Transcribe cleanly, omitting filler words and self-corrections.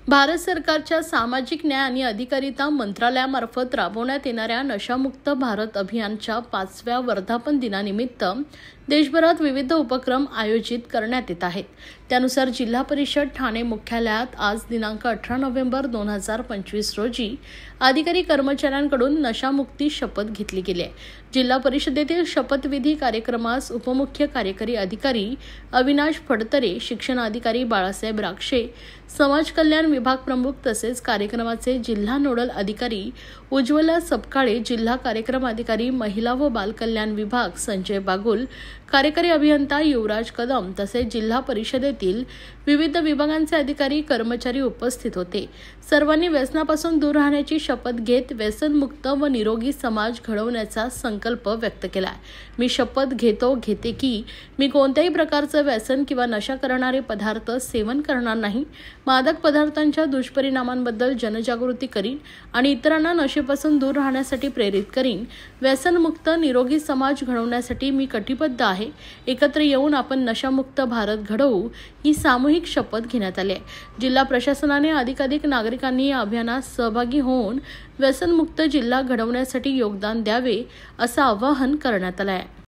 भारत सरकारच्या सामाजिक न्याय आणि अधिकारिता मंत्रालयामार्फत राबवण्यात येणाऱ्या नशामुक्त भारत अभियानच्या 5व्या वर्धापन दिनानिमित्त देशभरात विविध उपक्रम आयोजित करण्यात येत आहेत। त्यानुसार जिल्हा परिषद ठाणे मुख्यालयात आज दिनांक 18 नोव्हेंबर 2025 रोजी अधिकारी कर्मचाऱ्यांकडून नशामुक्ती शपथ घेतली गेली आहे। जिल्हा परिषदेतील शपथविधी कार्यक्रमास उपमुख्य कार्यकारी अधिकारी अविनाश फडतरे, शिक्षण अधिकारी बाळासाहेब राक्षे, समाज कल्याण विभाग प्रमुख तसेच कार्यक्रमाचे जिल्हा नोडल अधिकारी उज्ज्वला सपकाळे, जिल्हा कार्यक्रम अधिकारी महिला व बाल कल्याण विभाग संजय बागुल, कार्यकारी अभियंता युवराज कदम तसेच जिल्हा परिषदेतील विविध विभागांचे अधिकारी कर्मचारी उपस्थित होते। सर्वांनी व्यसनापासून दूर राहण्याची शपथ घेत व्यसनमुक्त व निरोगी समाज घडवण्याचा संकल्प व्यक्त केला। मी शपथ घेते की मी कोणत्याही प्रकारचं व्यसन किंवा नशा करणारे पदार्थ सेवन करणार नाही, मादक पदार्थांच्या दुष्परिणामांबद्दल जनजागृती करीन आणि इतरांना नशेपासून दूर राहण्यासाठी प्रेरित करीन। व्यसनमुक्त निरोगी समाज घडवण्यासाठी मी कटिबद्ध आहे। एकत्र येऊन आपण नशामुक्त भारत घडवू, ही सामूहिक शपथ घेण्यात आली आहे। जिल्हा प्रशासनाने अधिकाधिक नागरिकांनी या अभियानात सहभागी होऊन व्यसनमुक्त जिल्हा घडवण्यासाठी योगदान द्यावे, असं आवाहन करण्यात आलं आहे।